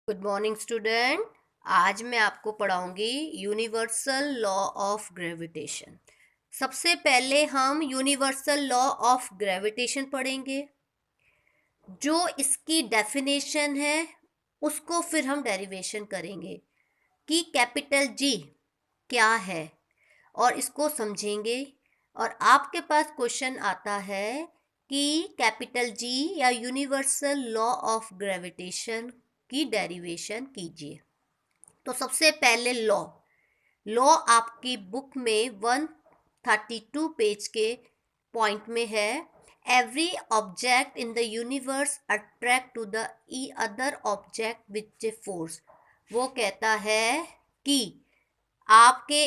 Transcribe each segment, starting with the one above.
Good morning student. आज मैं आपको पढ़ाऊंगी यूनिवर्सल लॉ ऑफ ग्रेविटेशन। सबसे पहले हम यूनिवर्सल लॉ ऑफ ग्रेविटेशन पढ़ेंगे। जो इसकी डेफिनेशन है उसको फिर हम डेरिवेशन करेंगे कि कैपिटल जी क्या है और इसको समझेंगे। और आपके पास क्वेश्चन आता है कि कैपिटल जी या यूनिवर्सल लॉ ऑफ ग्रेविटेशन की डेरिवेशन कीजिए। तो सबसे पहले लॉ लॉ आपकी बुक में 132 पेज के पॉइंट में है। Every object in the universe attract to the other object with a force. वो कहता है कि आपके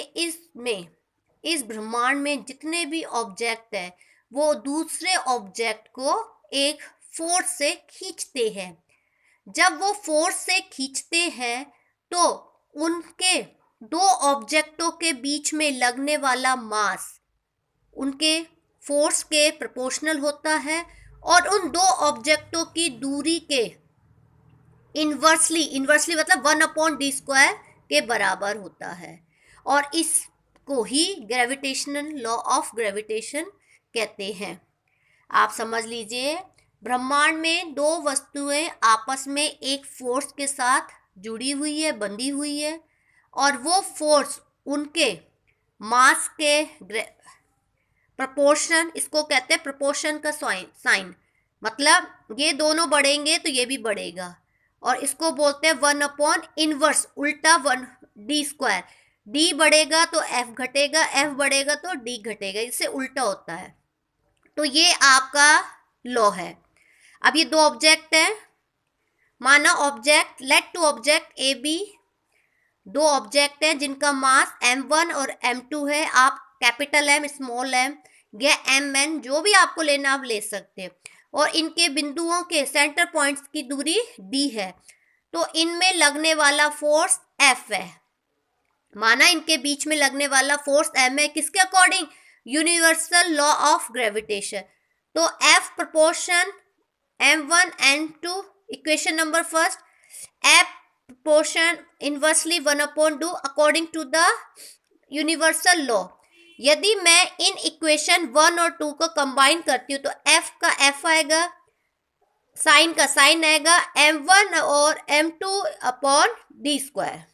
इस ब्रह्मांड में जितने भी ऑब्जेक्ट हैं वो दूसरे ऑब्जेक्ट को एक फोर्स से खींचते हैं। जब वो फोर्स से खींचते हैं तो उनके दो ऑब्जेक्टों के बीच में लगने वाला मास उनके फोर्स के प्रोपोर्शनल होता है और उन दो ऑब्जेक्टों की दूरी के इन्वर्सली मतलब 1/d² के बराबर होता है। और इसको ही ग्रेविटेशनल लॉ ऑफ ग्रेविटेशन कहते हैं। आप समझ लीजिए, ब्रह्मांड में दो वस्तुएं आपस में एक फोर्स के साथ जुड़ी हुई है, बंधी हुई है, और वो फोर्स उनके मास के प्रपोर्शन, इसको कहते हैं प्रपोर्शन का साइन। मतलब ये दोनों बढ़ेंगे तो ये भी बढ़ेगा, और इसको बोलते हैं 1/इनवर्स, उल्टा 1d²। d बढ़ेगा तो f घटेगा, f बढ़ेगा तो d घटेगा, इससे उल्टा होता है। तो ये आपका लॉ है। अब ये दो ऑब्जेक्ट हैं, माना object, let two object A B, दो ऑब्जेक्ट हैं जिनका मास m1 और m2 है। आप कैपिटल M स्मॉल m या mn जो भी आपको लेना आप ले सकते हैं। और इनके बिंदुओं के सेंटर पॉइंट्स की दूरी d है। तो इनमें लगने वाला फोर्स F है। माना इनके बीच में लगने वाला फोर्स m है, किसके according? Universal law of gravitation. तो F proportion m1 n2, equation number first, F proportion inversely 1/2 according to the universal law। यदि मैं इन इक्वेशन 1 और 2 को कंबाइन करती हूँ तो F का F आएगा, साइन का साइन आएगा, m1 और m2/d²।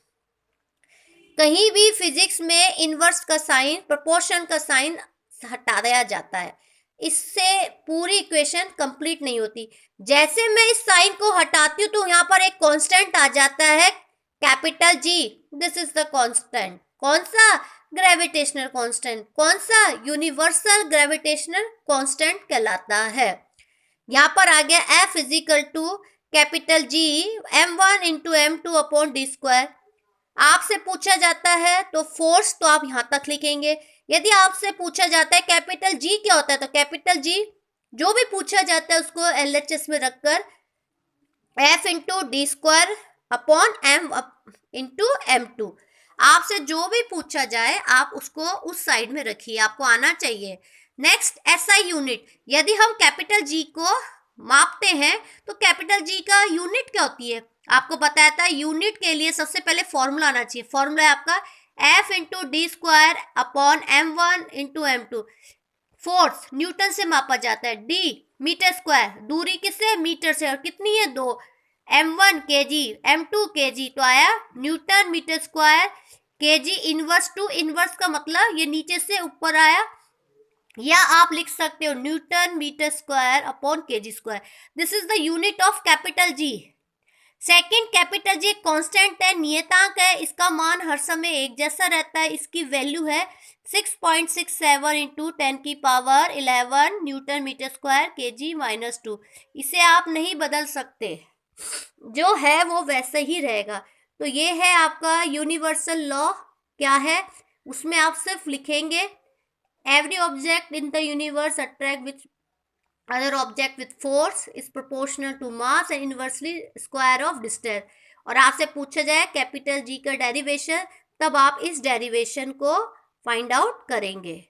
कहीं भी फिजिक्स में इनवर्स का साइन, प्रोपोर्शन का साइन हटा दिया जाता है, इससे पूरी इक्वेशन कंप्लीट नहीं होती। जैसे मैं इस साइन को हटाती हूँ तो यहाँ पर एक कांस्टेंट आ जाता है, capital G. This is the constant. कौन सा? Gravitational constant. कौन सा? यूनिवर्सल ग्रेविटेशनल कांस्टेंट कहलाता है। यहाँ पर आ गया F is equal to capital G m1 into m2/d²। आपसे पूछा जाता है तो फोर्स तो आप यहाँ तक लिखेंगे। यदि आपसे पूछा जाता है कैपिटल जी क्या होता है तो कैपिटल जी जो भी पूछा जाता है उसको LHS में रखकर F into d²/m into m2। आपसे जो भी पूछा जाए आप उसको उस साइड में रखिए, आपको आना चाहिए। Next SI unit. यदि हम कैपिटल जी को मापते हैं तो कैपिटल जी का यूनिट क्या होती है? आपको बताया था यूनिट के लिए सबसे पहले फॉर्मूला आना चाहिए। फॉर्मूला है आपका F into d²/m1 into m2। Force Newton से मापा जाता है, d मीटर स्क्वायर, दूरी किससे? मीटर से, और कितनी है? 2। m1 kg, m2 kg, तो आया newton metre square kg inverse two. Inverse का मतलब ये नीचे से ऊपर आया, या आप लिख सकते हो newton metre square. This is the unit of capital G. Second, capital G constant है, नियतांक है, इसका मान हर समय एक जैसा रहता है। इसकी वैल्यू है 6.67 into 10⁻11 Newton metre square kg-2। इसे आप नहीं बदल सकते, जो है वो वैसे ही रहेगा। तो ये है आपका यूनिवर्सल लॉ। क्या है उसमें? आप सिर्फ लिखेंगे every object in the universe attract with other object with force is proportional to mass and inversely square of distance। और आपसे पूछा जाए कैपिटल जी का डेरिवेशन, तब आप इस डेरिवेशन को फाइंड आउट करेंगे।